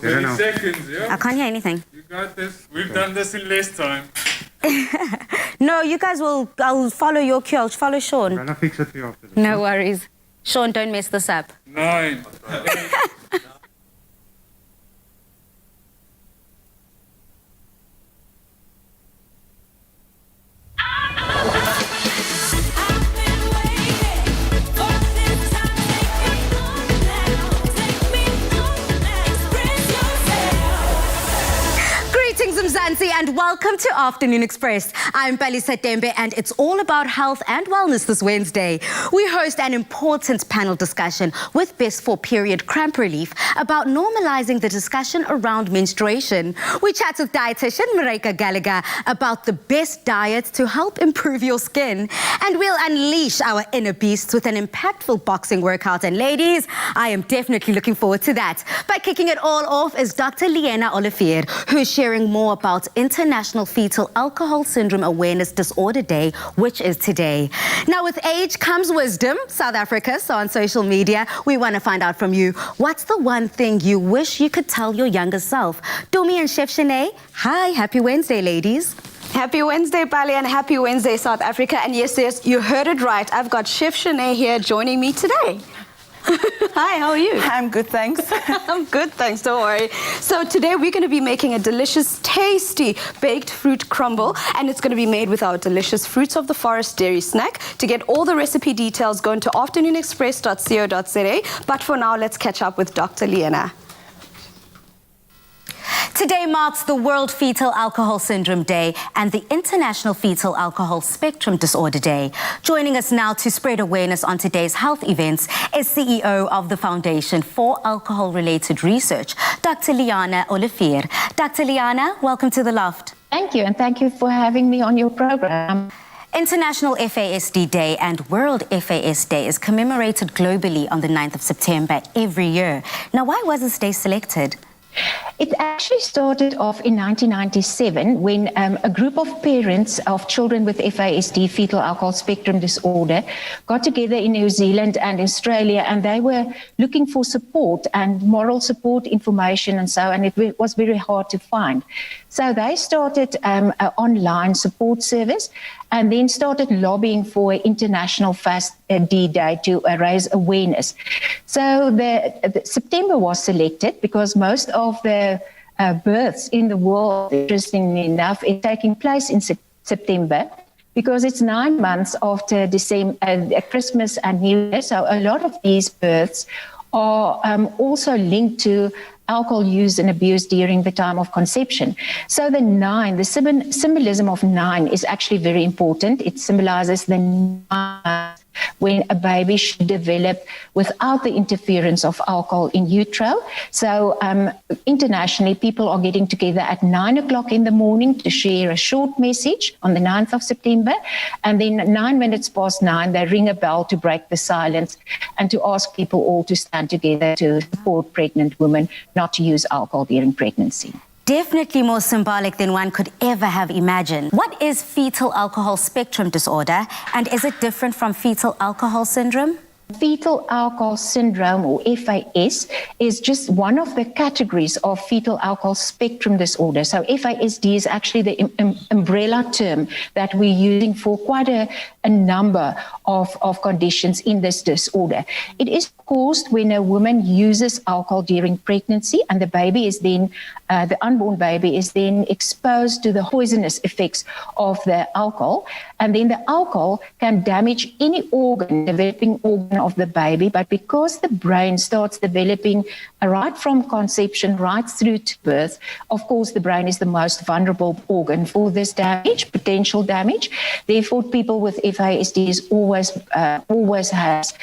20 seconds, yeah? I can't hear anything. You got this. We've done this in less time. No, you guys I'll follow your cue. I'll follow Sean. I'm gonna fix it for you after this. No worries. Sean, don't mess this up. 9, 8. Mzansi, and welcome to Afternoon Express. I'm Palisa Tembe, and it's all about health and wellness this Wednesday. We host an important panel discussion with Best for Period Cramp Relief about normalizing the discussion around menstruation. We chat with dietitian Marika Gallagher about the best diets to help improve your skin. And we'll unleash our inner beasts with an impactful boxing workout. And ladies, I am definitely looking forward to that. But kicking it all off is Dr. Liana Olivier, who is sharing more about International Fetal Alcohol Syndrome Awareness Disorder Day, which is today. Now, with age comes wisdom, South Africa. So on social media, we want to find out from you, what's the one thing you wish you could tell your younger self? Dumi and Chef Shanae, hi, happy Wednesday, ladies. Happy Wednesday, Pali, and happy Wednesday, South Africa. And yes, you heard it right. I've got Chef Shanae here joining me today. Hi, how are you? I'm good, thanks. I'm good, thanks, don't worry. So today we're going to be making a delicious, tasty baked fruit crumble, and it's going to be made with our delicious Fruits of the Forest dairy snack. To get all the recipe details, go into afternoonexpress.co.za. But for now, let's catch up with Dr. Liana. Today marks the World Fetal Alcohol Syndrome Day and the International Fetal Alcohol Spectrum Disorder Day. Joining us now to spread awareness on today's health events is CEO of the Foundation for Alcohol-Related Research, Dr. Liana Olivier. Dr. Liana, welcome to The Loft. Thank you, and thank you for having me on your program. International FASD Day and World FAS Day is commemorated globally on the 9th of September every year. Now, why was this day selected? It actually started off in 1997 when a group of parents of children with FASD, fetal alcohol spectrum disorder, got together in New Zealand and Australia, and they were looking for support and moral support, information and so, and it was very hard to find. So they started an online support service and then started lobbying for International Fasd Day to raise awareness. So the September was selected because most of the births in the world, interestingly enough, is taking place in September because it's 9 months after December, Christmas and New Year. So a lot of these births are also linked to alcohol use and abuse during the time of conception. So the symbolism of 9 is actually very important. It symbolizes the 9 when a baby should develop without the interference of alcohol in utero. So internationally, people are getting together at 9 o'clock in the morning to share a short message on the 9th of September. And then 9 minutes past 9, they ring a bell to break the silence and to ask people all to stand together to support pregnant women not to use alcohol during pregnancy. Definitely more symbolic than one could ever have imagined. What is fetal alcohol spectrum disorder, and is it different from fetal alcohol syndrome? Fetal alcohol syndrome, or FAS, is just one of the categories of fetal alcohol spectrum disorder. So FASD is actually the umbrella term that we're using for quite a number of conditions in this disorder. It is caused when a woman uses alcohol during pregnancy, and the baby is then, the unborn baby is then exposed to the poisonous effects of the alcohol. And then the alcohol can damage any organ, developing organ of the baby. But because the brain starts developing right from conception right through to birth, of course, the brain is the most vulnerable organ for this damage, potential damage. Therefore, people with FASD is always has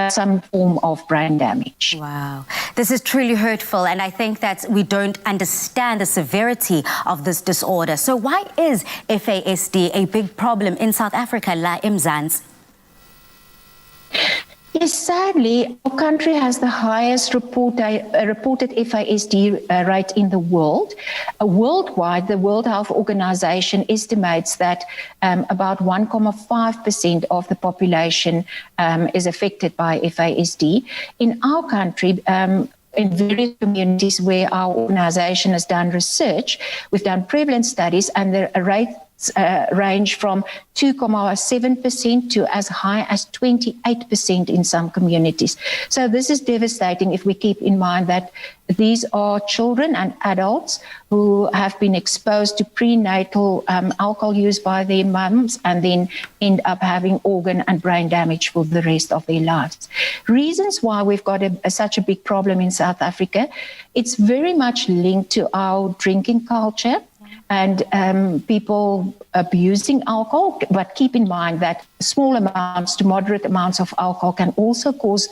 some form of brain damage. Wow. This is truly hurtful, and I think that we don't understand the severity of this disorder. So why is FASD a big problem in South Africa, La Mzansi? Yes, sadly, our country has the highest reported FASD rate in the world. Worldwide, the World Health Organization estimates that about 1.5% of the population is affected by FASD. In our country, in various communities where our organization has done research, we've done prevalence studies, and the rates range from 2.7% to as high as 28% in some communities. So this is devastating if we keep in mind that these are children and adults who have been exposed to prenatal alcohol use by their mums and then end up having organ and brain damage for the rest of their lives. Reasons why we've got such a big problem in South Africa, it's very much linked to our drinking culture and people abusing alcohol. But keep in mind that small amounts to moderate amounts of alcohol can also cause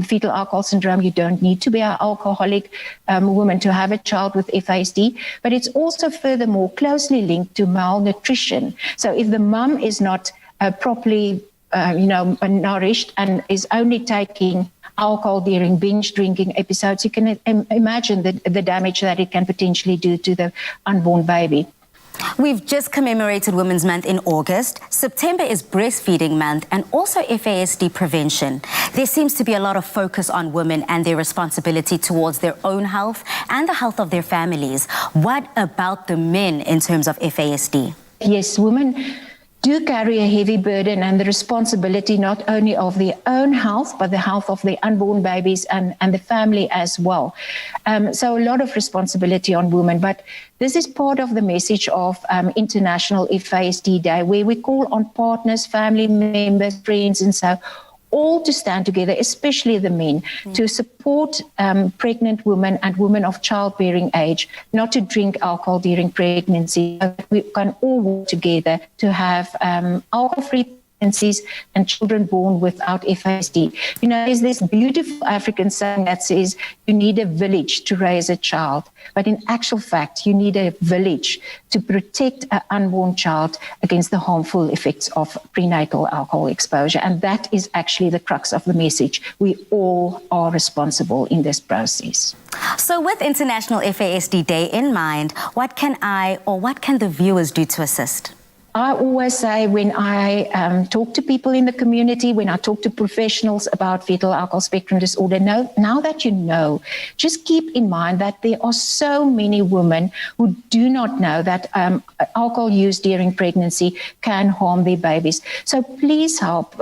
fetal alcohol syndrome. You don't need to be an alcoholic woman to have a child with FASD, but it's also furthermore closely linked to malnutrition. So if the mum is not properly nourished and is only taking alcohol during binge drinking episodes, you can imagine the damage that it can potentially do to the unborn baby. We've just commemorated Women's Month in August. September is Breastfeeding Month and also FASD prevention. There seems to be a lot of focus on women and their responsibility towards their own health and the health of their families. What about the men in terms of FASD? Yes, women do carry a heavy burden and the responsibility not only of their own health, but the health of their unborn babies and the family as well. So a lot of responsibility on women, but this is part of the message of International FASD Day, where we call on partners, family members, friends, and so all to stand together, especially the men, to support pregnant women and women of childbearing age not to drink alcohol during pregnancy. We can all work together to have alcohol-free pregnancies and children born without FASD. You know, there's this beautiful African saying that says you need a village to raise a child, but in actual fact, you need a village to protect an unborn child against the harmful effects of prenatal alcohol exposure. And that is actually the crux of the message. We all are responsible in this process. So with International FASD Day in mind, what can the viewers do to assist? I always say when I talk to people in the community, when I talk to professionals about fetal alcohol spectrum disorder, now that you know, just keep in mind that there are so many women who do not know that alcohol use during pregnancy can harm their babies. So please help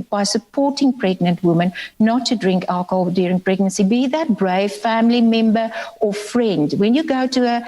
by supporting pregnant women not to drink alcohol during pregnancy. Be that brave family member or friend. When you go to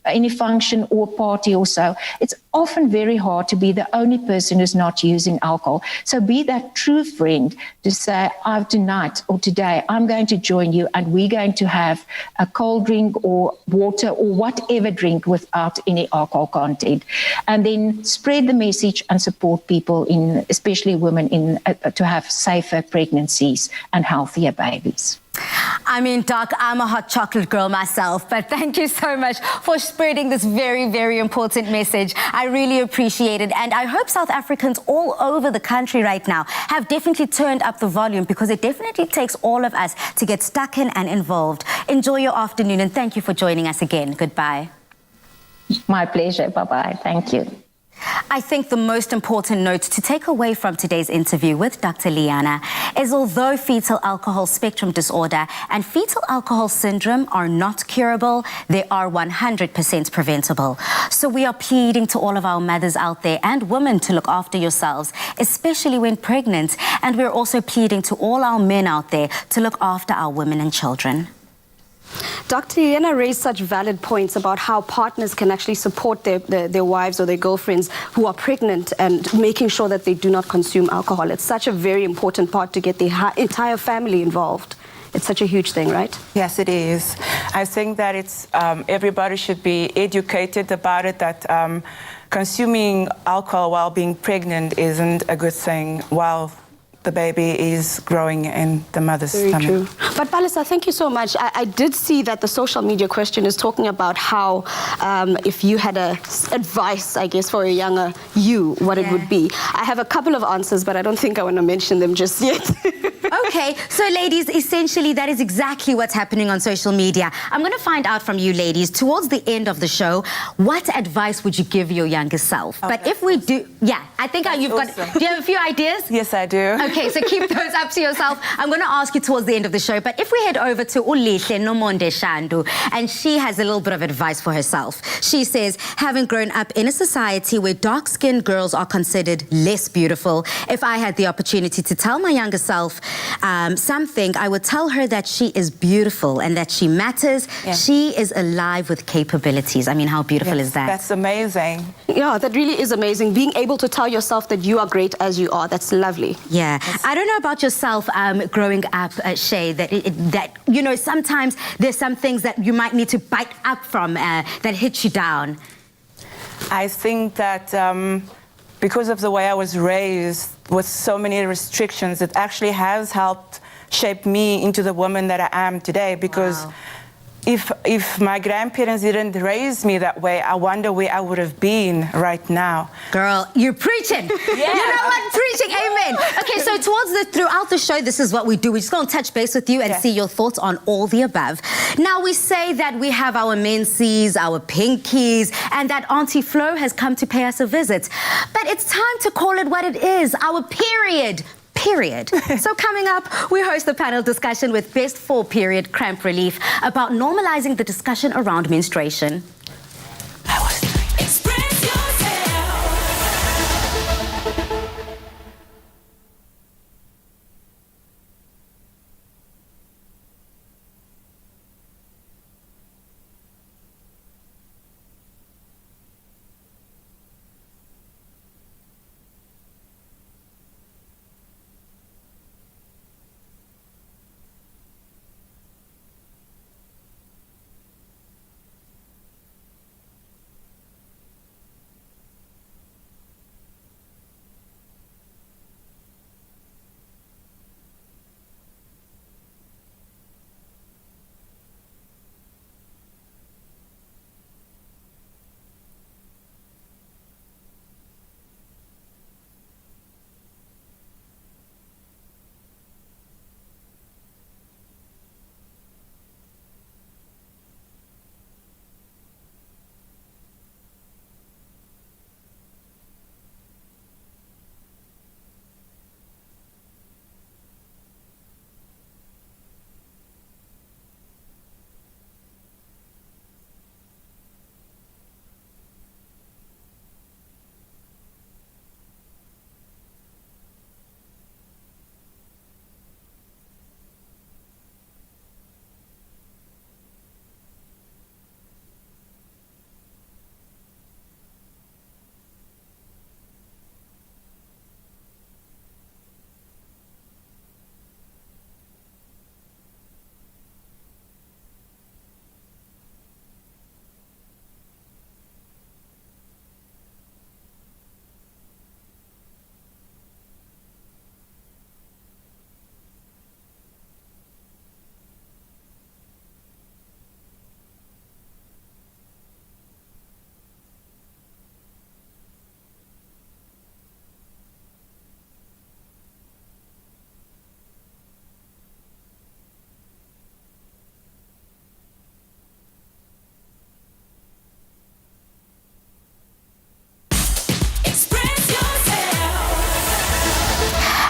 any function or party or so, it's often very hard to be the only person who's not using alcohol. So be that true friend to say, tonight or today, I'm going to join you and we're going to have a cold drink or water or whatever drink without any alcohol content. And then spread the message and support people, especially women, to have safer pregnancies and healthier babies. I mean, Doc, I'm a hot chocolate girl myself, but thank you so much for spreading this very, very important message. I really appreciate it. And I hope South Africans all over the country right now have definitely turned up the volume, because it definitely takes all of us to get stuck in and involved. Enjoy your afternoon and thank you for joining us again. Goodbye. My pleasure. Bye-bye. Thank you. I think the most important note to take away from today's interview with Dr. Liana is, although fetal alcohol spectrum disorder and fetal alcohol syndrome are not curable, they are 100% preventable. So we are pleading to all of our mothers out there and women to look after yourselves, especially when pregnant. And we're also pleading to all our men out there to look after our women and children. Dr. Liana raised such valid points about how partners can actually support their wives or their girlfriends who are pregnant and making sure that they do not consume alcohol. It's such a very important part to get the entire family involved. It's such a huge thing, right? Yes, it is. I think that it's everybody should be educated about it, that consuming alcohol while being pregnant isn't a good thing while the baby is growing in the mother's stomach. Very true. But Palisa, thank you so much. I did see that the social media question is talking about how if you had advice, I guess, for a younger you, what it would be. I have a couple of answers, but I don't think I want to mention them just yet. Okay, so ladies, essentially that is exactly what's happening on social media. I'm going to find out from you ladies towards the end of the show, what advice would you give your younger self? Oh, but if we do, yeah, I think you've got, awesome. do you have a few ideas? Yes, I do. Okay, so keep those up to yourself. I'm going to ask you towards the end of the show, but if we head over to Ulihle Nomonde Shandu, and she has a little bit of advice for herself. She says, having grown up in a society where dark-skinned girls are considered less beautiful, if I had the opportunity to tell my younger self something, I would tell her that she is beautiful and that she matters. Yeah. She is alive with capabilities. I mean, how beautiful is that? That's amazing. Yeah, that really is amazing. Being able to tell yourself that you are great as you are, that's lovely. Yeah. I don't know about yourself growing up, Shay, that, you know, sometimes there's some things that you might need to bite up from that hit you down. I think that because of the way I was raised with so many restrictions, it actually has helped shape me into the woman that I am today. Because Wow. if my grandparents didn't raise me that way, I wonder where I would have been right now. Girl, you're preaching. Yeah. You know what? Preaching. Amen. Okay, so throughout the show, this is what we do. We're just going to touch base with you and Yeah. see your thoughts on all the above. Now, we say that we have our menses, our pinkies, and that Auntie Flo has come to pay us a visit. But it's time to call it what it is, our period. So coming up, we host a panel discussion with Best for Period Cramp Relief about normalizing the discussion around menstruation. Express yourself.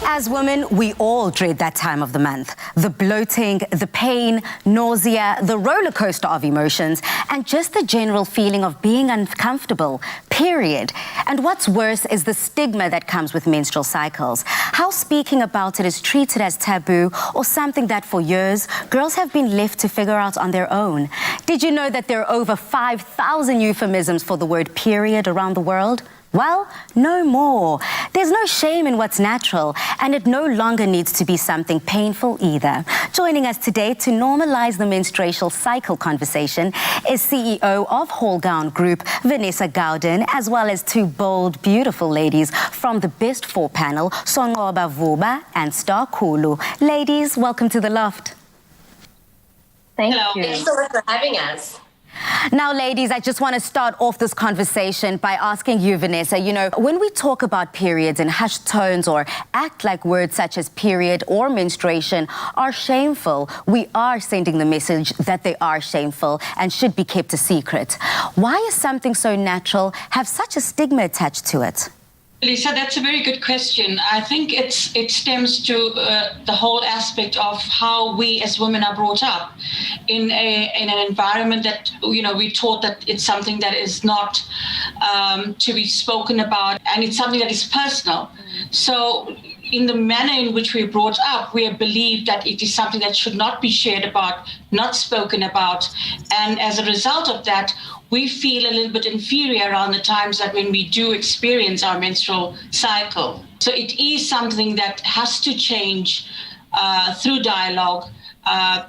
As women, we all dread that time of the month. The bloating, the pain, nausea, the roller coaster of emotions, and just the general feeling of being uncomfortable, period. And what's worse is the stigma that comes with menstrual cycles. How speaking about it is treated as taboo or something that for years, girls have been left to figure out on their own. Did you know that there are over 5,000 euphemisms for the word period around the world? Well, no more. There's no shame in what's natural, and it no longer needs to be something painful either. Joining us today to normalize the menstrual cycle conversation is CEO of Whole Gown Group, Vanessa Gowden, as well as two bold, beautiful ladies from the Best For panel, Songoba Vuba and Star Kulu. Ladies, welcome to the loft. Thank Hello, you. thanks so much for having us. Now, ladies, I just want to start off this conversation by asking you, Vanessa, when we talk about periods in hushed tones or act like words such as period or menstruation are shameful, we are sending the message that they are shameful and should be kept a secret. Why is something so natural have such a stigma attached to it? Lisa, that's a very good question. I think it stems to the whole aspect of how we as women are brought up in an environment that, we're taught that it's something that is not to be spoken about, and it's something that is personal. So in the manner in which we're brought up, we are believed that it is something that should not be shared about, not spoken about. And as a result of that, we feel a little bit inferior around the times that when we do experience our menstrual cycle. So it is something that has to change through dialogue,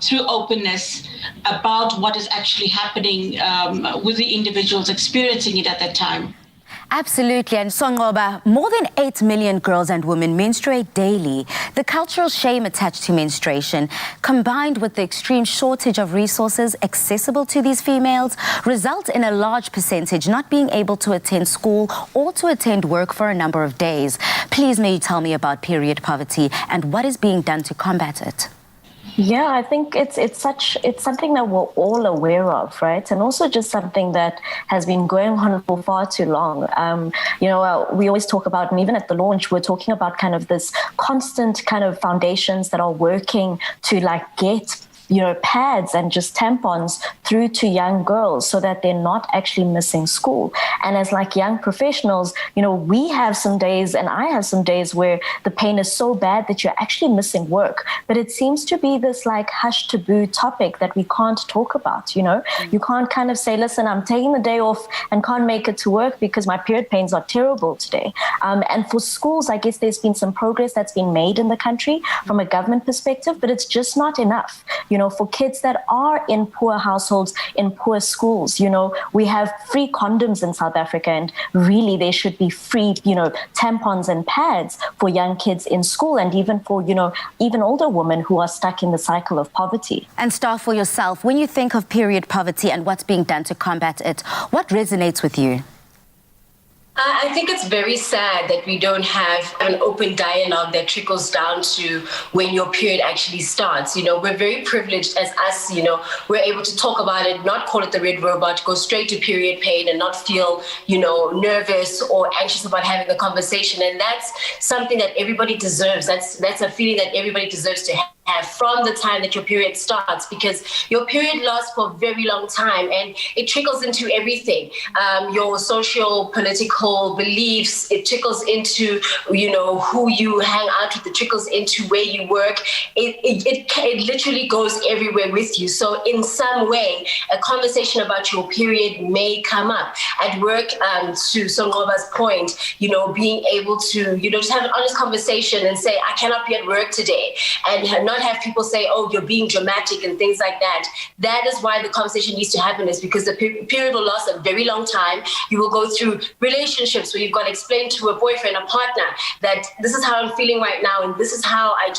through openness about what is actually happening with the individuals experiencing it at that time. Absolutely. And Songoba, more than 8 million girls and women menstruate daily. The cultural shame attached to menstruation, combined with the extreme shortage of resources accessible to these females, result in a large percentage not being able to attend school or to attend work for a number of days. Please, may you tell me about period poverty and what is being done to combat it? Yeah, I think it's something that we're all aware of, right? And also just something that has been going on for far too long. We always talk about, and even at the launch, we're talking about kind of this constant kind of foundations that are working to get pads and just tampons through to young girls so that they're not actually missing school. And as young professionals, we have some days, and I have some days where the pain is so bad that you're actually missing work. But it seems to be this hush taboo topic that we can't talk about, You can't kind of say, listen, I'm taking the day off and can't make it to work because my period pains are terrible today. And for schools, I guess there's been some progress that's been made in the country from a government perspective, but it's just not enough. For kids that are in poor households, in poor schools, we have free condoms in South Africa, and really there should be free, tampons and pads for young kids in school, and even for, even older women who are stuck in the cycle of poverty. And Star, for yourself, when you think of period poverty and what's being done to combat it, what resonates with you? I think it's very sad that we don't have an open dialogue that trickles down to when your period actually starts. We're very privileged as us, we're able to talk about it, not call it the red robot, go straight to period pain and not feel, nervous or anxious about having the conversation. And that's something that everybody deserves. That's a feeling that everybody deserves to have from the time that your period starts, because your period lasts for a very long time and it trickles into everything. Your social, political beliefs, it trickles into, who you hang out with, it trickles into where you work. It literally goes everywhere with you. So in some way, a conversation about your period may come up at work. To Songoba's point, being able to, just have an honest conversation and say, I cannot be at work today, and not have people say, oh, you're being dramatic and things like that. That is why the conversation needs to happen, is because the period will last a very long time. You will go through relationships where you've got to explain to a boyfriend, a partner, that this is how I'm feeling right now, and this is how I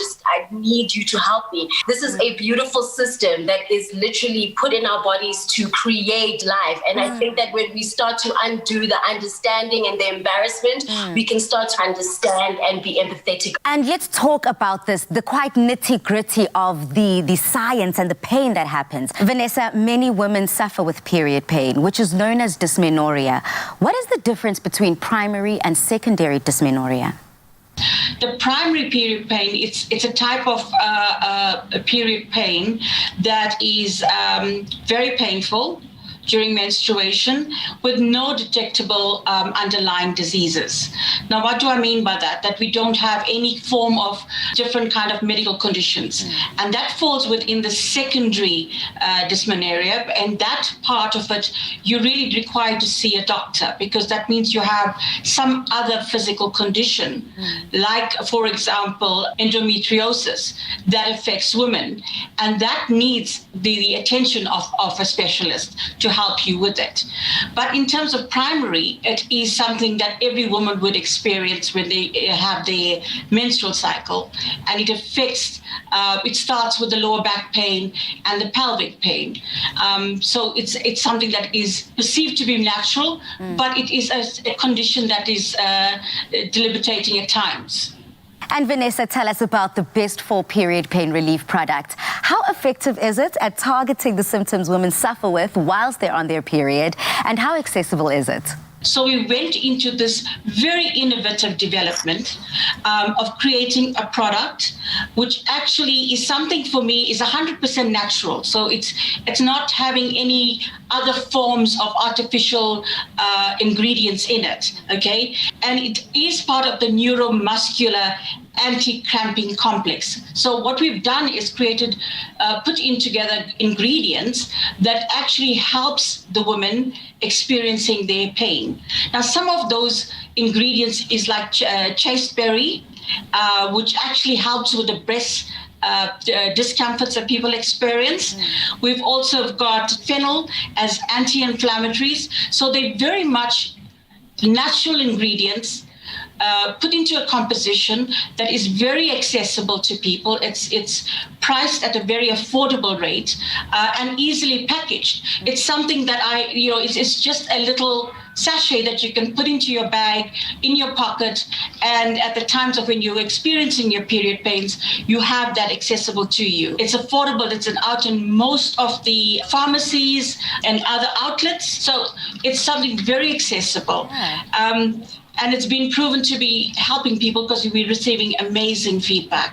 need you to help me. This is a beautiful system that is literally put in our bodies to create life. And I think that when we start to undo the understanding and the embarrassment, we can start to understand and be empathetic. And let's talk about this, the quite nitty-gritty of the science and the pain that happens. Vanessa, many women suffer with period pain, which is known as dysmenorrhea. What is the difference between primary and secondary dysmenorrhea? The primary period pain, it's a type of period pain that is very painful during menstruation with no detectable underlying diseases. Now, what do I mean by that? That we don't have any form of different kind of medical conditions. And that falls within the secondary dysmenorrhea. And that part of it, you're really required to see a doctor, because that means you have some other physical condition, like, for example, endometriosis that affects women. And that needs the attention of a specialist to help you with it. But in terms of primary, it is something that every woman would experience when they have their menstrual cycle, and it affects, it starts with the lower back pain and the pelvic pain. So it's something that is perceived to be natural, but it is a condition that is debilitating at times. And Vanessa, tell us about the best for period pain relief product. How effective is it at targeting the symptoms women suffer with whilst they're on their period, and how accessible is it? So we went into this very innovative development of creating a product which actually is something for me is 100% natural. So it's not having any other forms of artificial ingredients in it, okay? And it is part of the neuromuscular anti-cramping complex. So what we've done is put in together ingredients that actually helps the woman experiencing their pain. Now, some of those ingredients is like chasteberry, which actually helps with the breast discomforts that people experience. We've also got fennel as anti-inflammatories. So they're very much natural ingredients put into a composition that is very accessible to people. It's priced at a very affordable rate and easily packaged. It's something that it's just a little sachet that you can put into your bag, in your pocket, and at the times of when you're experiencing your period pains, you have that accessible to you. It's affordable. It's out in most of the pharmacies and other outlets. So it's something very accessible. And it's been proven to be helping people because we're receiving amazing feedback.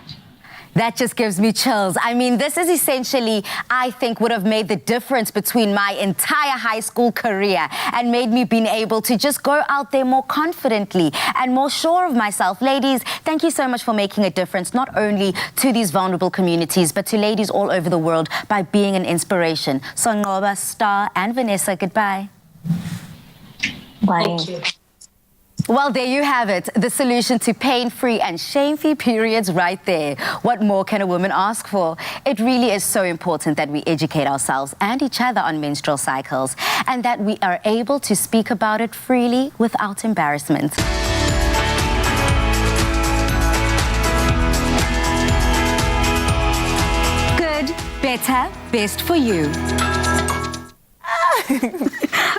That just gives me chills. I mean, this is essentially, I think, would have made the difference between my entire high school career and made me being able to just go out there more confidently and more sure of myself. Ladies, thank you so much for making a difference, not only to these vulnerable communities, but to ladies all over the world by being an inspiration. So, Ngoba, Star, and Vanessa, goodbye. Bye. Thank you. Well, there you have it, the solution to pain-free and shame-free periods right there. What more can a woman ask for? It really is so important that we educate ourselves and each other on menstrual cycles, and that we are able to speak about it freely without embarrassment. Good, better, best for you.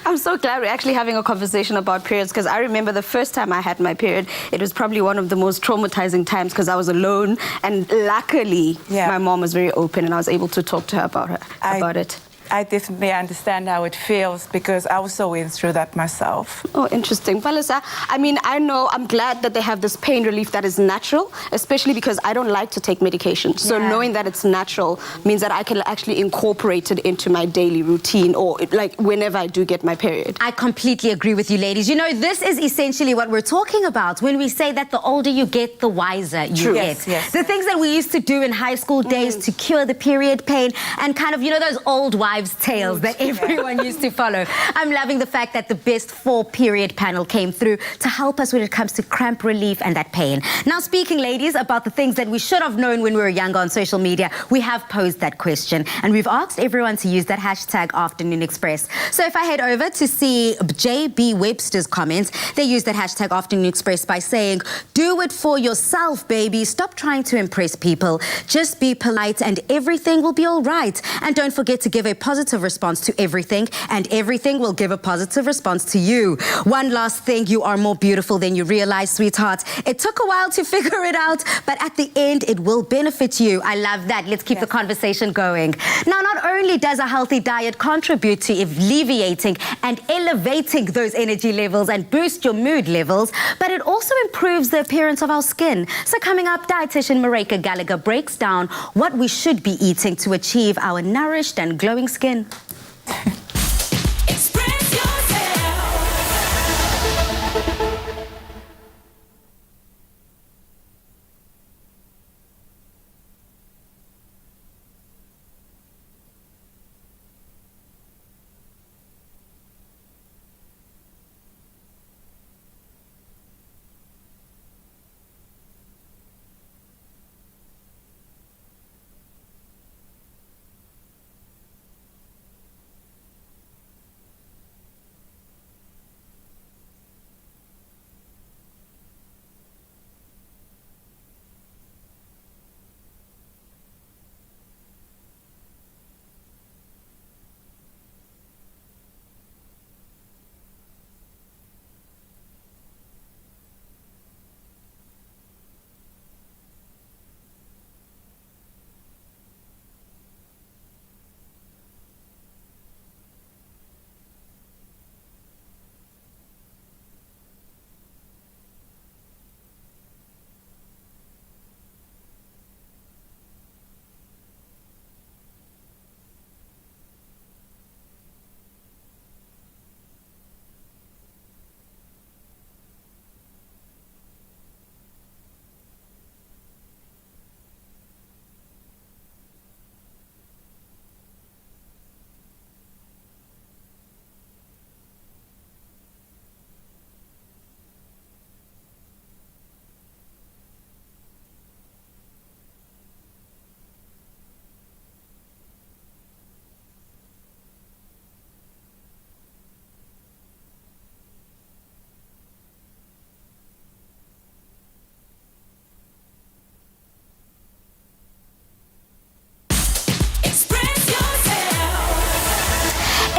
I'm so glad we're actually having a conversation about periods, because I remember the first time I had my period, it was probably one of the most traumatizing times because I was alone, and luckily my mom was very open and I was able to talk to her about it. I definitely understand how it feels because I also went through that myself. Oh, interesting. Palisa, I mean, I'm glad that they have this pain relief that is natural, especially because I don't like to take medication. So knowing that it's natural means that I can actually incorporate it into my daily routine, or like whenever I do get my period. I completely agree with you, ladies. You know, this is essentially what we're talking about when we say that the older you get, the wiser you get. Yes. The things that we used to do in high school days to cure the period pain and kind of, you know, those old wives' tales that everyone used to follow. I'm loving the fact that the best for period panel came through to help us when it comes to cramp relief and that pain. Now, speaking, ladies, about the things that we should have known when we were younger on social media, we have posed that question and we've asked everyone to use that hashtag Afternoon Express. So if I head over to see JB Webster's comments, they use that hashtag Afternoon Express by saying, "Do it for yourself, baby. Stop trying to impress people. Just be polite and everything will be all right. And don't forget to give a positive response to everything, and everything will give a positive response to you. One last thing, you are more beautiful than you realize, sweetheart. It took a while to figure it out, but at the end, it will benefit you." I love that. Let's keep the conversation going. Now, not only does a healthy diet contribute to alleviating and elevating those energy levels and boost your mood levels, but it also improves the appearance of our skin. So coming up, dietitian Marika Gallagher breaks down what we should be eating to achieve our nourished and glowing skin. Express yourself.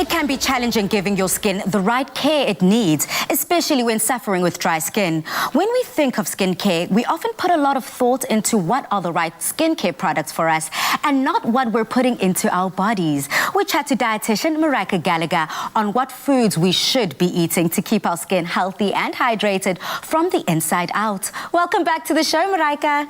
It can be challenging giving your skin the right care it needs, especially when suffering with dry skin. When we think of skincare, we often put a lot of thought into what are the right skincare products for us and not what we're putting into our bodies. We chat to dietitian Marika Gallagher on what foods we should be eating to keep our skin healthy and hydrated from the inside out. Welcome back to the show, Marika.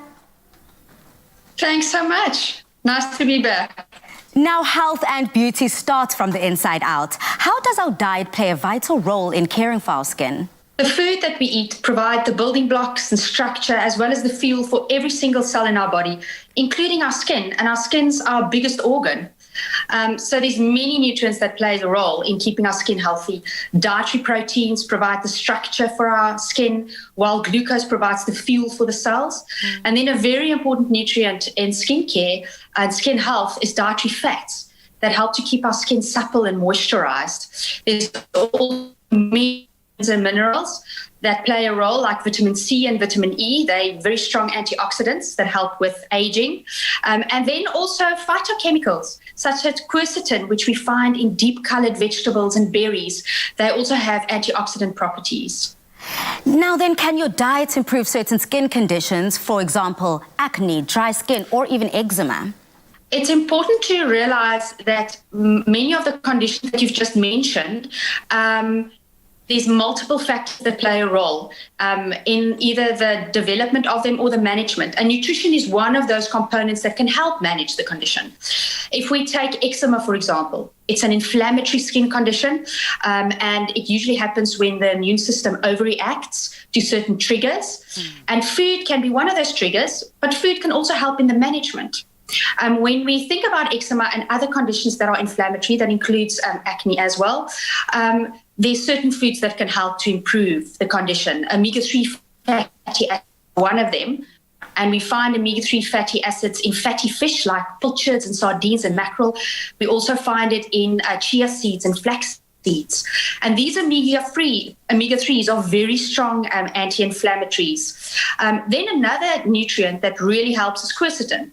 Thanks so much. Nice to be back. Now, health and beauty starts from the inside out. How does our diet play a vital role in caring for our skin? The food that we eat provide the building blocks and structure as well as the fuel for every single cell in our body, including our skin, and our skin's our biggest organ. So there's many nutrients that play a role in keeping our skin healthy. Dietary proteins provide the structure for our skin, while glucose provides the fuel for the cells. And then a very important nutrient in skincare and skin health is dietary fats that help to keep our skin supple and moisturized. There's all minerals and minerals that play a role, like vitamin C and vitamin E. They're very strong antioxidants that help with aging. And then also phytochemicals, such as quercetin, which we find in deep-colored vegetables and berries. They also have antioxidant properties. Now then, can your diet improve certain skin conditions, for example, acne, dry skin, or even eczema? It's important to realize that many of the conditions that you've just mentioned, there's multiple factors that play a role in either the development of them or the management. And nutrition is one of those components that can help manage the condition. If we take eczema, for example, it's an inflammatory skin condition, and it usually happens when the immune system overreacts to certain triggers. And food can be one of those triggers, but food can also help in the management. When we think about eczema and other conditions that are inflammatory, that includes acne as well, there's certain foods that can help to improve the condition. Omega-3 fatty acids are one of them. And we find omega-3 fatty acids in fatty fish like pilchards and sardines and mackerel. We also find it in chia seeds and flax seeds. And these omega-3s are very strong anti-inflammatories. Then another nutrient that really helps is quercetin,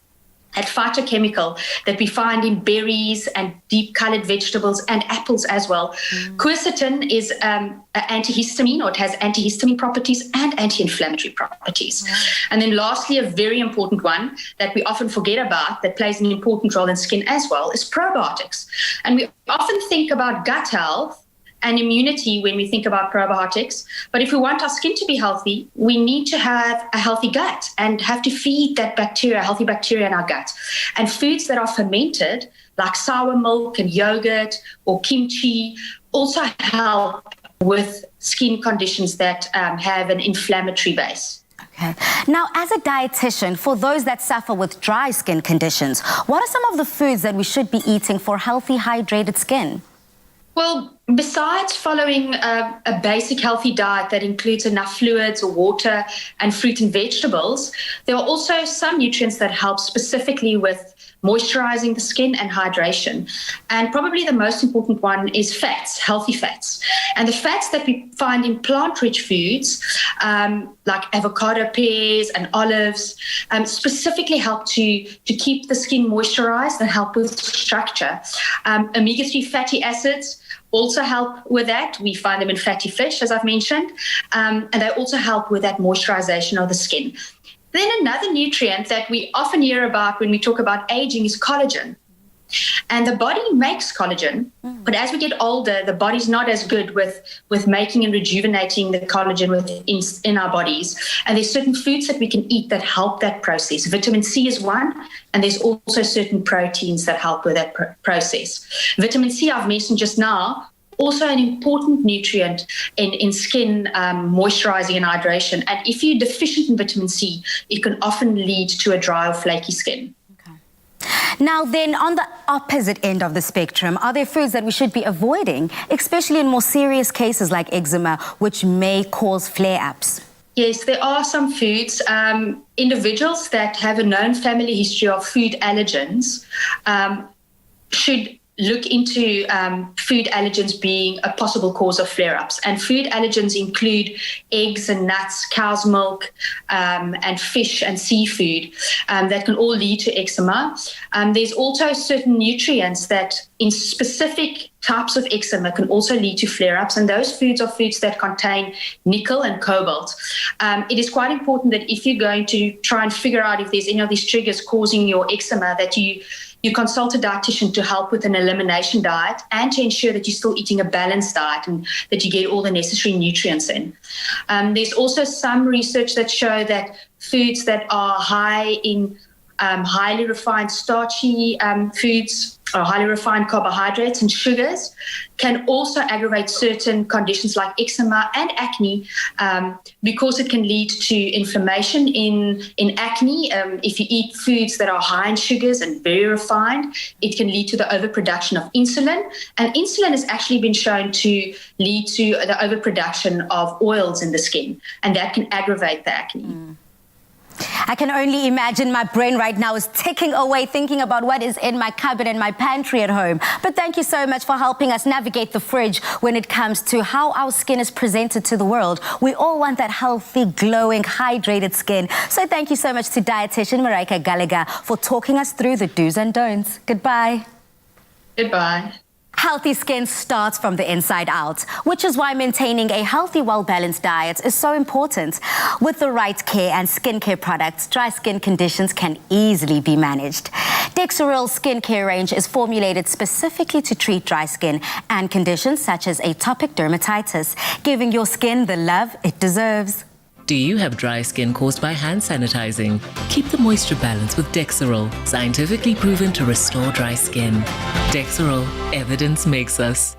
a phytochemical that we find in berries and deep-colored vegetables and apples as well. Quercetin is an antihistamine, or it has antihistamine properties and anti-inflammatory properties. And then lastly, a very important one that we often forget about that plays an important role in skin as well is probiotics. And we often think about gut health and immunity when we think about probiotics. But if we want our skin to be healthy, we need to have a healthy gut and have to feed that bacteria, healthy bacteria in our gut. And foods that are fermented, like sour milk and yogurt or kimchi, also help with skin conditions that have an inflammatory base. Okay. Now, as a dietitian, for those that suffer with dry skin conditions, what are some of the foods that we should be eating for healthy, hydrated skin? Well, besides following a basic healthy diet that includes enough fluids or water and fruit and vegetables, there are also some nutrients that help specifically with moisturizing the skin and hydration. And probably the most important one is fats, healthy fats. And the fats that we find in plant-rich foods, like avocado, pears, and olives, specifically help to keep the skin moisturized and help with structure. Omega-3 fatty acids also help with that. We find them in fatty fish, as I've mentioned, and they also help with that moisturization of the skin. Then another nutrient that we often hear about when we talk about aging is collagen. And the body makes collagen, but as we get older, the body's not as good with making and rejuvenating the collagen in our bodies. And there's certain foods that we can eat that help that process. Vitamin C is one, and there's also certain proteins that help with that process. Vitamin C, I've mentioned just now, also an important nutrient in skin moisturizing and hydration. And if you're deficient in vitamin C, it can often lead to a dry or flaky skin. Now then, on the opposite end of the spectrum, are there foods that we should be avoiding, especially in more serious cases like eczema, which may cause flare-ups? Yes, there are some foods. Individuals that have a known family history of food allergens should look into food allergens being a possible cause of flare-ups. And food allergens include eggs and nuts, cow's milk, and fish and seafood that can all lead to eczema. There's also certain nutrients that in specific types of eczema can also lead to flare-ups, and those foods are foods that contain nickel and cobalt. It is quite important that if you're going to try and figure out if there's any of these triggers causing your eczema, that you consult a dietitian to help with an elimination diet and to ensure that you're still eating a balanced diet and that you get all the necessary nutrients in. There's also some research that show that foods that are high in highly refined starchy foods or highly refined carbohydrates and sugars can also aggravate certain conditions like eczema and acne because it can lead to inflammation in acne. If you eat foods that are high in sugars and very refined, it can lead to the overproduction of insulin. And insulin has actually been shown to lead to the overproduction of oils in the skin, and that can aggravate the acne. I can only imagine my brain right now is ticking away thinking about what is in my cupboard and my pantry at home. But thank you so much for helping us navigate the fridge when it comes to how our skin is presented to the world. We all want that healthy, glowing, hydrated skin. So thank you so much to dietitian Marika Gallagher for talking us through the do's and don'ts. Goodbye. Goodbye. Healthy skin starts from the inside out, which is why maintaining a healthy, well-balanced diet is so important. With the right care and skincare products, dry skin conditions can easily be managed. Dexeryl's skincare range is formulated specifically to treat dry skin and conditions such as atopic dermatitis, giving your skin the love it deserves. Do you have dry skin caused by hand sanitizing? Keep the moisture balance with Dexerol, scientifically proven to restore dry skin. Dexerol, evidence makes us.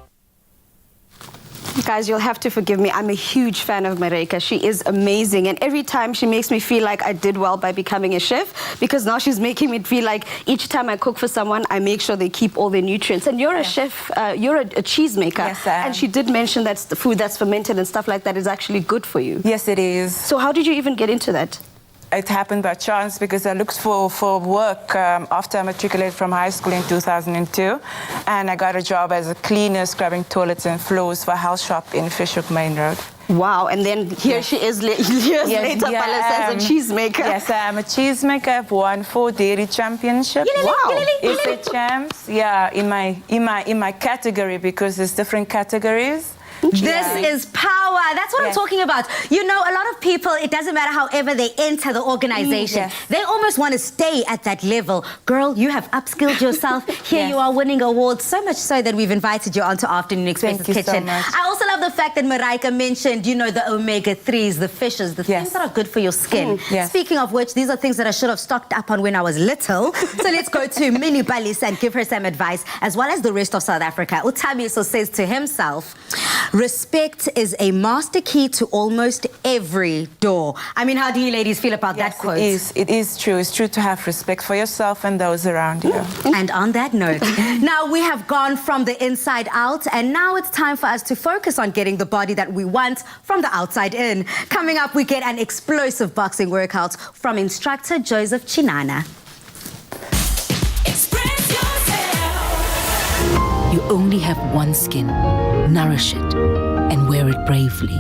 Guys, you'll have to forgive me. I'm a huge fan of Marika. She is amazing. And every time she makes me feel like I did well by becoming a chef, because now she's making me feel like each time I cook for someone, I make sure they keep all their nutrients. And you're a chef, you're a cheese maker. Yes, I am. And she did mention that the food that's fermented and stuff like that is actually good for you. Yes, it is. So how did you even get into that? It happened by chance because I looked for work after I matriculated from high school in 2002, and I got a job as a cleaner scrubbing toilets and floors for a health shop in Fishhook Main Road. Wow, and then here she is years later, as a cheesemaker. Yes, I am a cheesemaker. I've won 4 dairy championships. Wow. It's a champs, yeah, in my category, because there's different categories. This is power. That's what I'm talking about. You know, a lot of people, it doesn't matter however they enter the organization. They almost want to stay at that level. Girl, you have upskilled yourself. Here you are winning awards, so much so that we've invited you onto Afternoon Express's kitchen. So much. I also love the fact that Marika mentioned, you know, the omega-3s, the fishes, the things that are good for your skin. Speaking of which, these are things that I should have stocked up on when I was little. So let's go to Minnie Balisa and give her some advice, as well as the rest of South Africa. Uthabiso says to himself, respect is a master key to almost every door. I mean, how do you ladies feel about that quote? It is true. It's true to have respect for yourself and those around you. And on that note, now we have gone from the inside out, and now it's time for us to focus on getting the body that we want from the outside in. Coming up, we get an explosive boxing workout from instructor Joseph Chinana. Express yourself. You only have one skin. Nourish it and wear it bravely.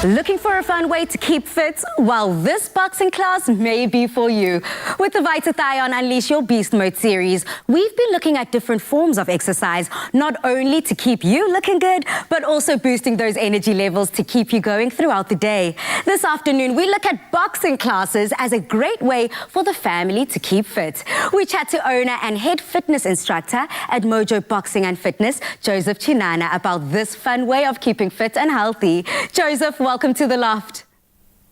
Looking for a fun way to keep fit? Well, this boxing class may be for you. With the Vitathion Unleash Your Beast Mode series, we've been looking at different forms of exercise, not only to keep you looking good, but also boosting those energy levels to keep you going throughout the day. This afternoon, we look at boxing classes as a great way for the family to keep fit. We chat to owner and head fitness instructor at Mojo Boxing and Fitness, Joseph Chinana, about this fun way of keeping fit and healthy. Joseph, welcome to the loft.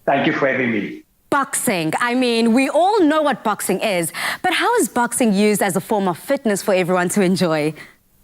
Thank you for having me. Boxing. I mean, we all know what boxing is, but how is boxing used as a form of fitness for everyone to enjoy?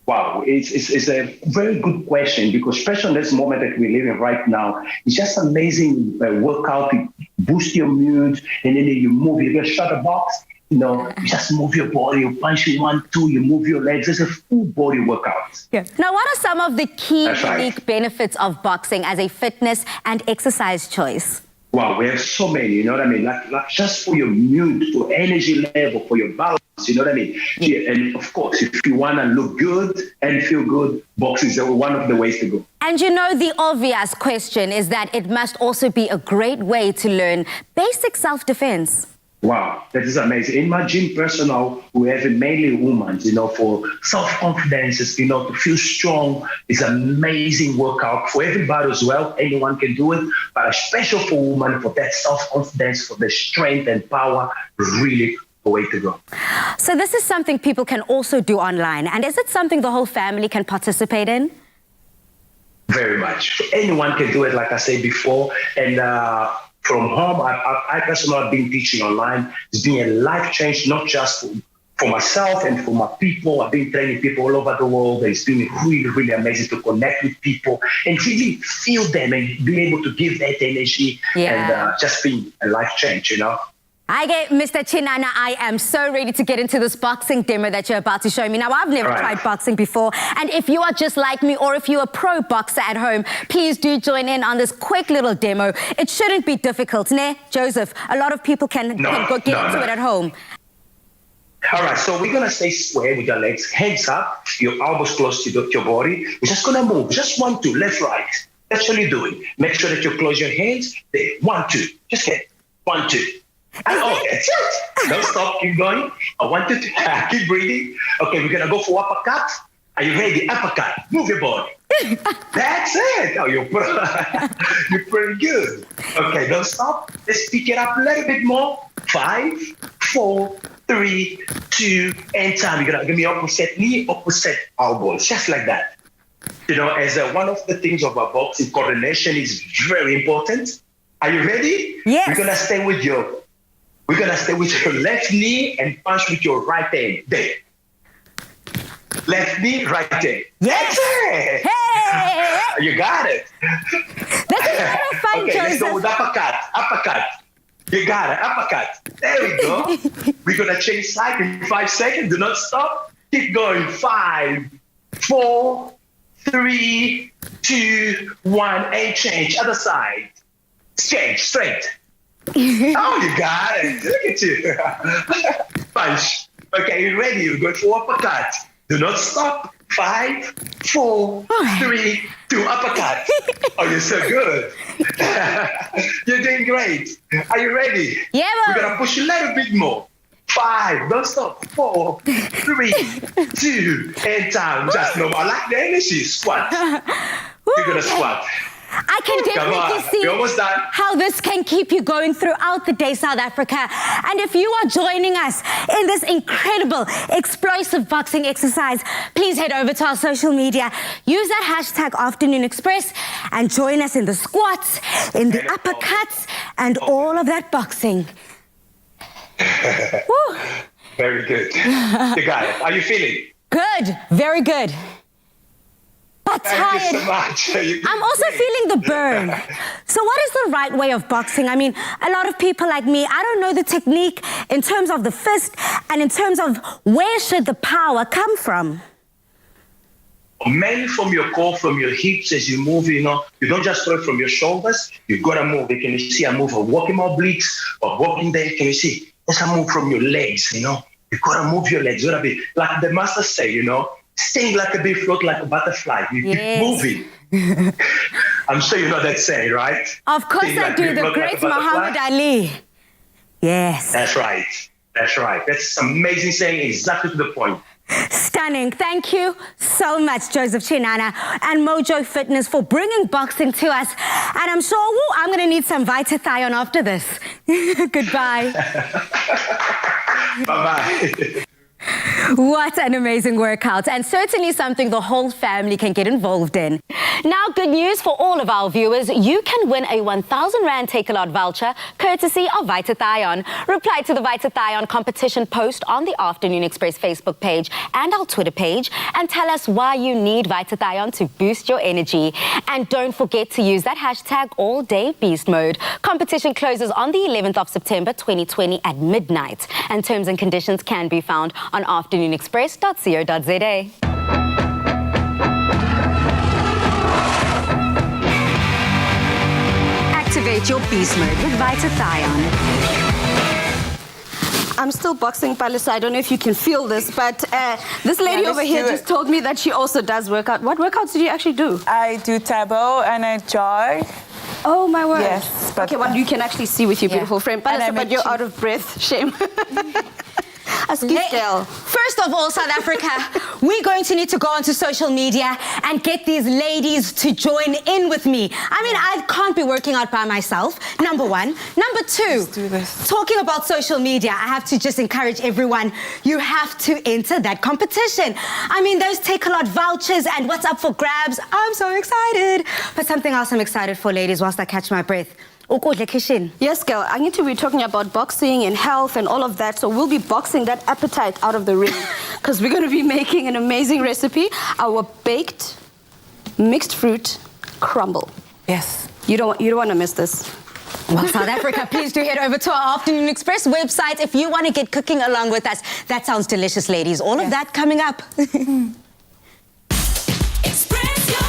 Wow, it's a very good question, because especially in this moment that we're living right now, it's just amazing workout. It boosts your mood, and then you move. You get shut a box, you just move your body. You punch you 1, 2, you move your legs. It's a full body workout. Yeah. Now, what are some of the key That's right. unique benefits of boxing as a fitness and exercise choice? Wow, we have so many, you know what I mean? Like just for your mood, for energy level, for your balance, you know what I mean? Yeah. And of course, if you want to look good and feel good, boxing is one of the ways to go. And you know, the obvious question is that it must also be a great way to learn basic self-defense. Wow, that is amazing. In my gym personal, we have mainly women, for self-confidence, to feel strong. It's an amazing workout for everybody as well. Anyone can do it, but especially for women, for that self-confidence, for the strength and power, really a way to go. So this is something people can also do online. And is it something the whole family can participate in? Very much. Anyone can do it, like I said before. And from home, I personally have been teaching online. It's been a life change, not just for myself and for my people. I've been training people all over the world. It's been really, really amazing to connect with people and really feel them and be able to give that energy and just been a life change, I get Mr. Chinana, I am so ready to get into this boxing demo that you're about to show me. Now, I've never tried boxing before, and if you are just like me or if you're a pro boxer at home, please do join in on this quick little demo. It shouldn't be difficult, ne? Joseph, a lot of people can go get into it at home. All right, so we're going to stay square with your legs, hands up, your elbows close to your body. We're just going to move, just 1, 2, left, right. That's what you're doing. Make sure that you close your hands. There, 1, 2. Just get 1, 2. And that's it. Don't stop. Keep going. I want you to keep breathing. Okay, we're going to go for uppercut. Are you ready? Uppercut. Move your body. That's it. Oh, you're pretty good. Okay, don't stop. Let's pick it up a little bit more. 5, 4, 3, 2, and time. You're going to give me opposite knee, opposite elbow. Just like that. As one of the things of our boxing, coordination is very important. Are you ready? Yes. We're going to stay with your left knee and punch with your right hand. There. Left knee, right hand. Yes. Hey! You got it. This is kind of fun, okay, Joseph. let's go with uppercut. Uppercut. You got it. Uppercut. There we go. We're going to change side in 5 seconds. Do not stop. Keep going. 5, 4, 3, 2, 1, and change. Other side. Change. Straight. Oh, you got it. Look at you. Punch. Okay, you ready? You're going for uppercut. Do not stop. 5, 4, 3, 2, uppercut. Oh, you're so good. You're doing great. Are you ready? Yeah, we're going to push a little bit more. 5, don't stop. 4, 3, 2, and time. Just normal. I like the energy. Squat. You're going to squat. I can definitely see how this can keep you going throughout the day, South Africa. And if you are joining us in this incredible, explosive boxing exercise, please head over to our social media. Use that hashtag Afternoon Express and join us in the squats, in the uppercuts, and all of that boxing. Woo. Very good. You got it. Are you feeling? Good. Very good. But tired. Thank you so much. I'm also feeling the burn. So what is the right way of boxing? I mean, a lot of people like me, I don't know the technique in terms of the fist and in terms of where should the power come from? Mainly from your core, from your hips as you move, you don't just throw it from your shoulders. You got to move. Can you see I move from walking my obliques or walking there? Can you see? That's a move from your legs, You got to move your legs. You got to be, like the master say, sting like a bee, float like a butterfly. You keep moving. I'm sure you know that saying, right? Of course Think I like do. you The look like great a butterfly. Muhammad Ali. Yes. That's right. That's right. That's amazing saying, exactly to the point. Stunning. Thank you so much, Joseph Chinana and Mojo Fitness, for bringing boxing to us. And I'm sure I'm going to need some Vitathion after this. Goodbye. Bye-bye. What an amazing workout, and certainly something the whole family can get involved in. Now, good news for all of our viewers. You can win a 1,000 Rand Take-A-Lot voucher courtesy of Vitathion. Reply to the Vitathion competition post on the Afternoon Express Facebook page and our Twitter page and tell us why you need Vitathion to boost your energy. And don't forget to use that hashtag all day beast mode. Competition closes on the 11th of September 2020 at midnight, and terms and conditions can be found on afternoonexpress.co.za. Activate your beast mode with Vitathion. I'm still boxing, Palisa. I don't know if you can feel this, but this lady over here just told me that she also does workout. What workouts did you actually do? I do tabo and I jog. Oh, my word. Yes. But okay, well, you can actually see with your beautiful frame. Palisa, but you're cheese. out of breath. Shame. First of all, South Africa, we're going to need to go onto social media and get these ladies to join in with me. I mean, I can't be working out by myself, number one. Number two, Let's do this. Talking about social media, I have to just encourage everyone, you have to enter that competition. I mean, those Take-A-Lot vouchers and what's up for grabs. I'm so excited. But something else I'm excited for, ladies, whilst I catch my breath. Yes, girl. I need to be talking about boxing and health and all of that. So we'll be boxing that appetite out of the ring because we're going to be making an amazing recipe. Our baked mixed fruit crumble. Yes. You don't want to miss this. Well, South Africa, please do head over to our Afternoon Express website if you want to get cooking along with us. That sounds delicious, ladies. All of that coming up. Express yourself.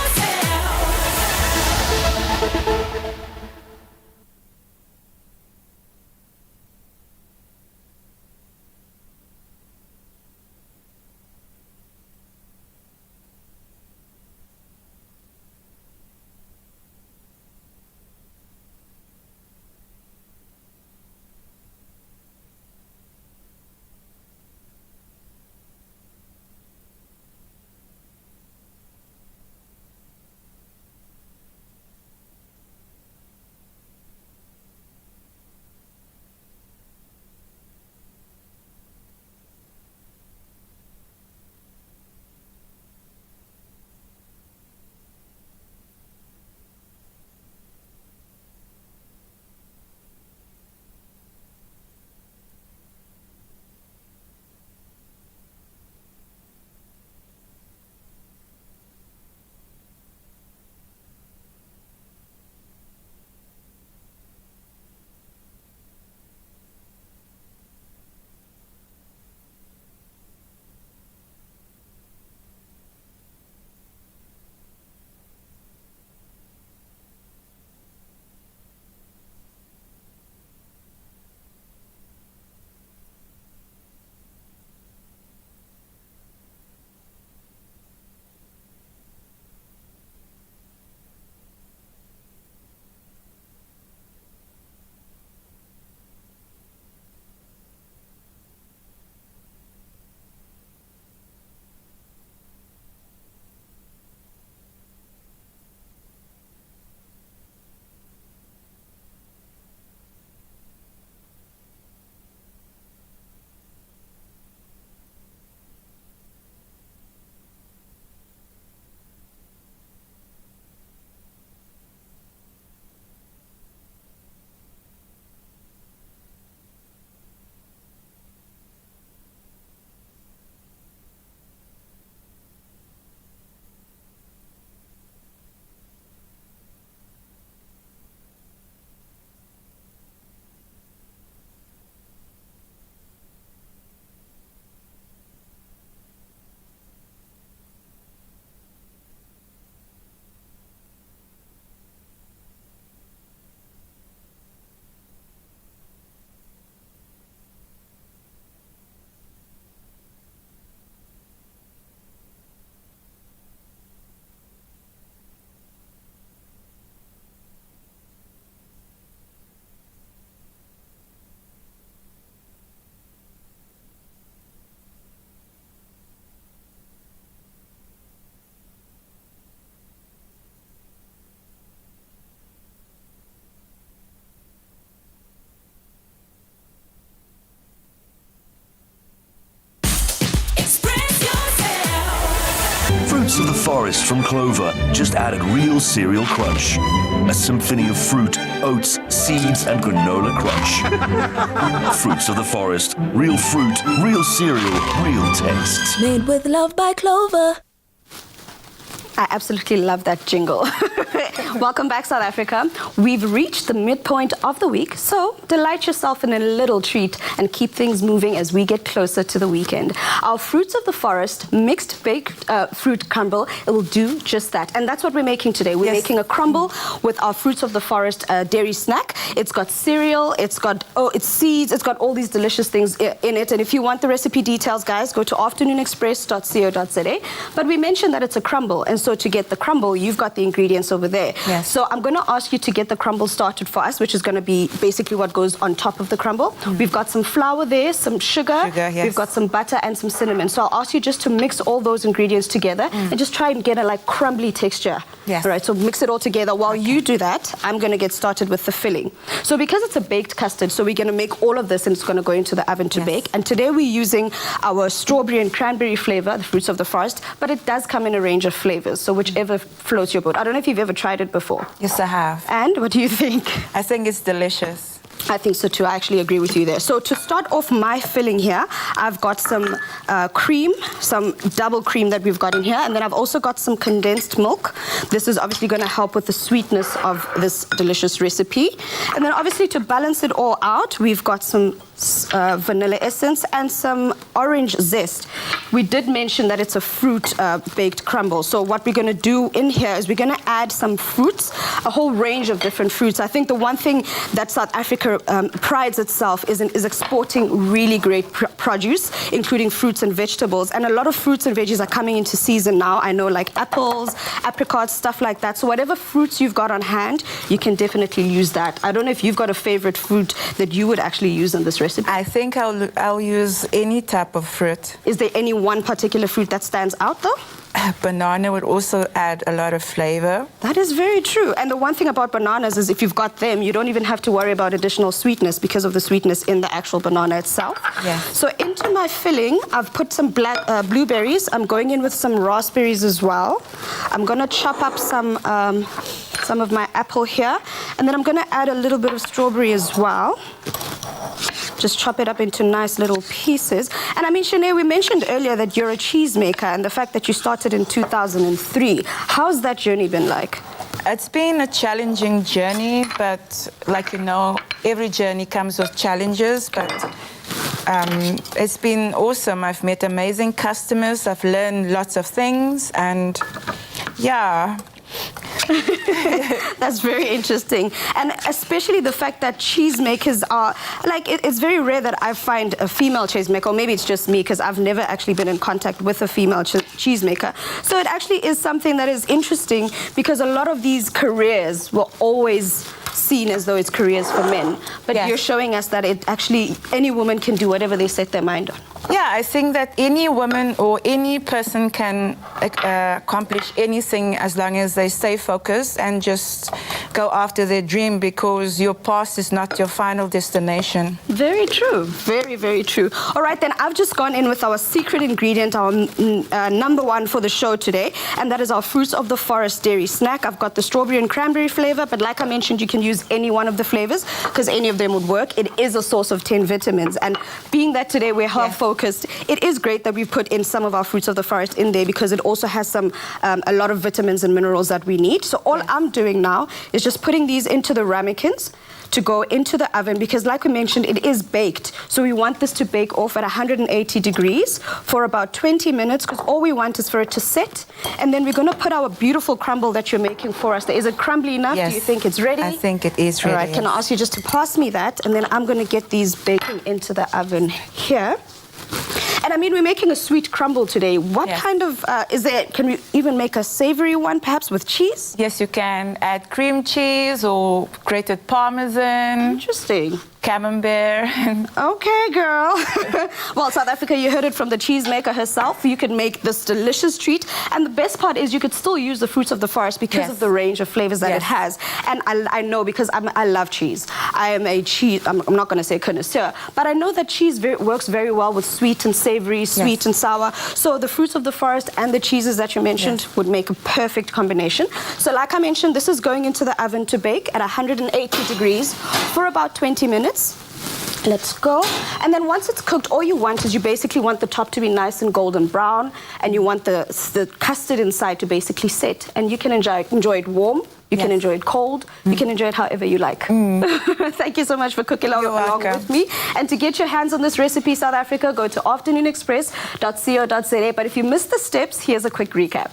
Fruits of the Forest from Clover just added real cereal crunch. A symphony of fruit, oats, seeds, and granola crunch. Fruits of the Forest. Real fruit, real cereal, real taste. Made with love by Clover. I absolutely love that jingle. Welcome back, South Africa. We've reached the midpoint of the week, so delight yourself in a little treat and keep things moving as we get closer to the weekend. Our Fruits of the Forest mixed baked fruit crumble, it will do just that. And that's what we're making today. We're making a crumble with our Fruits of the Forest dairy snack. It's got cereal, it's got it's seeds, it's got all these delicious things in it. And if you want the recipe details, guys, go to afternoonexpress.co.za. But we mentioned that it's a crumble, and so to get the crumble, you've got the ingredients over there. Yes. So I'm going to ask you to get the crumble started for us, which is going to be basically what goes on top of the crumble. We've got some flour there, some sugar, we've got some butter and some cinnamon. So I'll ask you just to mix all those ingredients together and just try and get a like crumbly texture. Yes. All right, so mix it all together. While you do that, I'm going to get started with the filling. So because it's a baked custard, so we're going to make all of this and it's going to go into the oven to bake. And today we're using our strawberry and cranberry flavor, the Fruits of the Forest, but it does come in a range of flavors. So whichever floats your boat. I don't know if you've ever tried it before. Yes, I have. And what do you think? I think it's delicious. I think so too. I actually agree with you there. So to start off my filling here, I've got some cream, some double cream that we've got in here. And then I've also got some condensed milk. This is obviously going to help with the sweetness of this delicious recipe. And then obviously to balance it all out, we've got some vanilla essence and some orange zest. We did mention that it's a fruit baked crumble. So what we're going to do in here is we're going to add some fruits, a whole range of different fruits. I think the one thing that South Africa prides itself is exporting really great produce, including fruits and vegetables. And a lot of fruits and veggies are coming into season now. I know, like apples, apricots, stuff like that. So whatever fruits you've got on hand, you can definitely use that. I don't know if you've got a favorite fruit that you would actually use in this recipe. I think I'll use any type of fruit. Is there any one particular fruit that stands out though? Banana would also add a lot of flavor. That is very true. And the one thing about bananas is if you've got them, you don't even have to worry about additional sweetness because of the sweetness in the actual banana itself. Yeah. So into my filling, I've put some blueberries. I'm going in with some raspberries as well. I'm going to chop up some of my apple here. And then I'm going to add a little bit of strawberry as well. Just chop it up into nice little pieces. And I mean, Shanae, we mentioned earlier that you're a cheesemaker and the fact that you started in 2003. How's that journey been like? It's been a challenging journey, but like you know, every journey comes with challenges, but it's been awesome. I've met amazing customers, I've learned lots of things, and yeah. That's very interesting. And especially the fact that cheesemakers are, like, it's very rare that I find a female cheesemaker, or maybe it's just me because I've never actually been in contact with a female cheesemaker. So it actually is something that is interesting because a lot of these careers were always seen as though it's careers for men. But you're showing us that it actually, any woman can do whatever they set their mind on. Yeah, I think that any woman or any person can accomplish anything as long as they stay focused and just go after their dream, because your past is not your final destination. Very true. Very, very true. All right, then I've just gone in with our secret ingredient, our number one for the show today, and that is our Fruits of the Forest dairy snack. I've got the strawberry and cranberry flavor, but like I mentioned, you can use any one of the flavors because any of them would work. It is a source of 10 vitamins, and being that today we're health focused, it is great that we've put in some of our Fruits of the Forest in there because it also has some a lot of vitamins and minerals that we need. So all I'm doing now is just putting these into the ramekins to go into the oven because, like we mentioned, it is baked. So we want this to bake off at 180 degrees for about 20 minutes because all we want is for it to set. And then we're going to put our beautiful crumble that you're making for us. Is it crumbly enough? Yes. Do you think it's ready? I think it is ready. All right, can I ask you just to pass me that? And then I'm going to get these baking into the oven here. And I mean, we're making a sweet crumble today. What kind of, can we even make a savory one, perhaps with cheese? Yes, you can add cream cheese or grated Parmesan. Interesting. camembert. Okay, girl. Well, South Africa, you heard it from the cheesemaker herself. You could make this delicious treat. And the best part is you could still use the fruits of the forest because of the range of flavors that it has. And I know because I love cheese. I am a cheese, I'm not going to say connoisseur, but I know that cheese works very well with sweet and savory, sweet and sour. So the fruits of the forest and the cheeses that you mentioned would make a perfect combination. So like I mentioned, this is going into the oven to bake at 180 degrees for about 20 minutes. Let's go. And then once it's cooked, all you want is you basically want the top to be nice and golden brown, and you want the custard inside to basically set. And you can enjoy it warm. You can enjoy it cold. You can enjoy it however you like. Thank you so much for cooking along with me. And to get your hands on this recipe, South Africa, go to afternoonexpress.co.za. But if you missed the steps, here's a quick recap.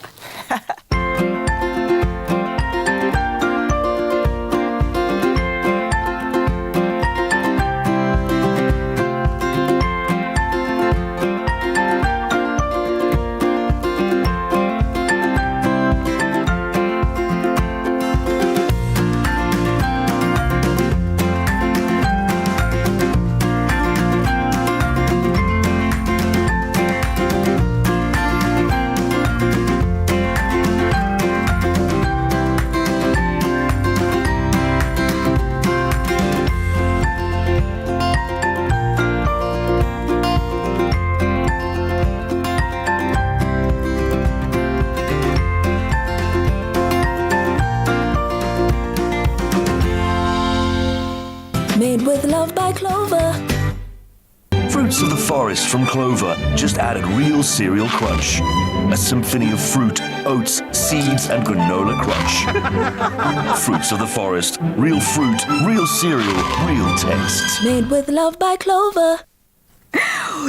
Made with love by Clover. Fruits of the forest from Clover just added real cereal crunch. A symphony of fruit, oats, seeds, and granola crunch. Fruits of the forest. Real fruit, real cereal, real taste. Made with love by Clover.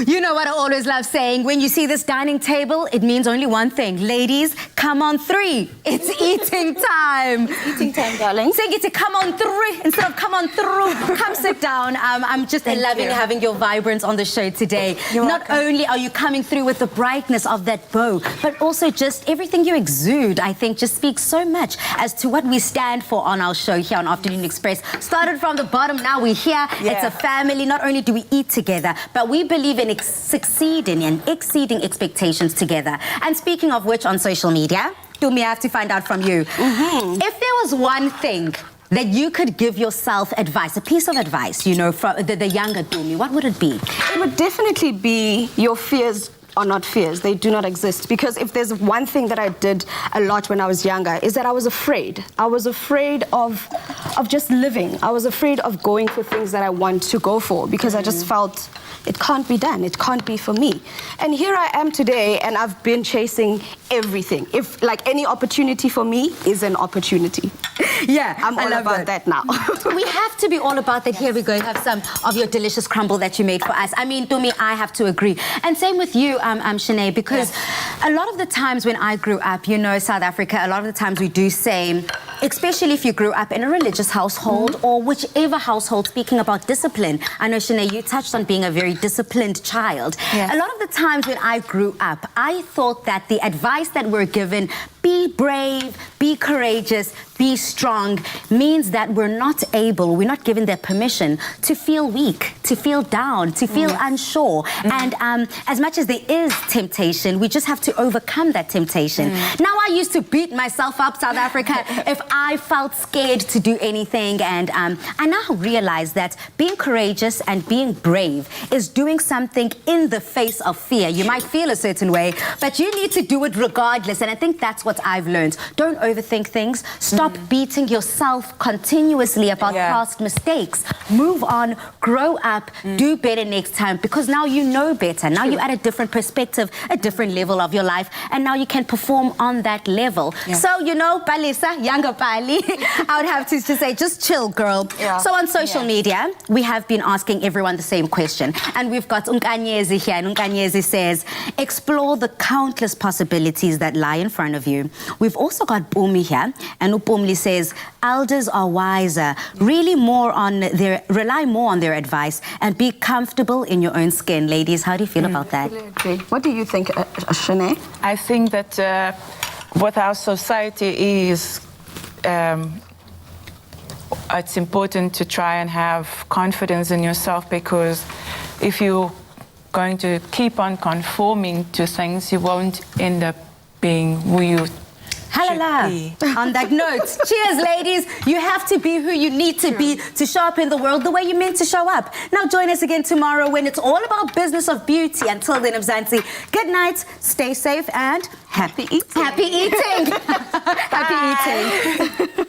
You know what I always love saying? When you see this dining table, it means only one thing. Ladies, come on three. It's eating time. Eating time, darling. Sengiti, come on three instead of come on through. Come sit down. I'm just loving having your vibrance on the show today. Not only are you coming through with the brightness of that bow, but also just everything you exude, I think, just speaks so much as to what we stand for on our show here on Afternoon Express. Started from the bottom, now we're here. It's a family. Not only do we eat together, but we believe in succeeding and exceeding expectations together. And speaking of which, on social media, Dumi, I have to find out from you. If there was one thing that you could give yourself advice, a piece of advice, you know, from the younger Dumi, what would it be? It would definitely be your fears are not fears. They do not exist. Because if there's one thing that I did a lot when I was younger, is that I was afraid. I was afraid of just living. I was afraid of going for things that I want to go for because I just felt it can't be done. It can't be for me. And here I am today, and I've been chasing everything. If, like, any opportunity for me is an opportunity. Yeah, I'm all about that now. We have to be all about that. Here we go. You have some of your delicious crumble that you made for us. I mean, Dumi, I have to agree. And same with you, Shanae, because a lot of the times when I grew up, you know, South Africa, a lot of the times we do say, especially if you grew up in a religious household or whichever household, speaking about discipline. I know, Shanae, you touched on being a very disciplined child. A lot of the times when I grew up, I thought that the advice that we're given, be brave, be courageous, be strong, means that we're not given their permission to feel weak, to feel down, to feel unsure. And as much as there is temptation, we just have to overcome that temptation. Now, I used to beat myself up, South Africa, if I felt scared to do anything. And I now realize that being courageous and being brave is doing something in the face of fear. You might feel a certain way, but you need to do it regardless. And I think that's what I've learned. Don't overthink things. Stop beating yourself continuously about past mistakes. Move on, grow up, do better next time, because now you know better. Now you're at a different perspective, a different level of your life, and now you can perform on that level. So, you know, Palisa, younger Pali, I would have to say, just chill, girl. So on social media, we have been asking everyone the same question. And we've got Unkanyezi here, and Unkanyezi says, explore the countless possibilities that lie in front of you. We've also got Bumi here, and Upumli says, elders are wiser, rely more on their advice, and be comfortable in your own skin. Ladies, how do you feel about that? What do you think, Shanae? I think that what our society is it's important to try and have confidence in yourself, because if you're going to keep on conforming to things, you won't end up being who you Halala. On that note, cheers, ladies. You have to be who you need to be to show up in the world the way you're meant to show up. Now join us again tomorrow when it's all about business of beauty. Until then, Mzansi, good night, stay safe, and happy eating. Happy eating. Happy eating.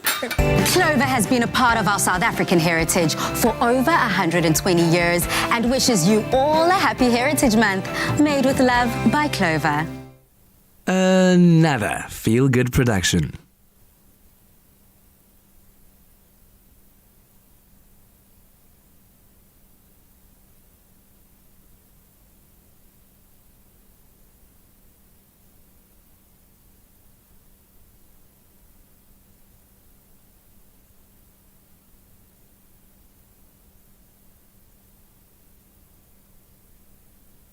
Clover has been a part of our South African heritage for over 120 years and wishes you all a happy Heritage Month. Made with love by Clover. Another feel-good production.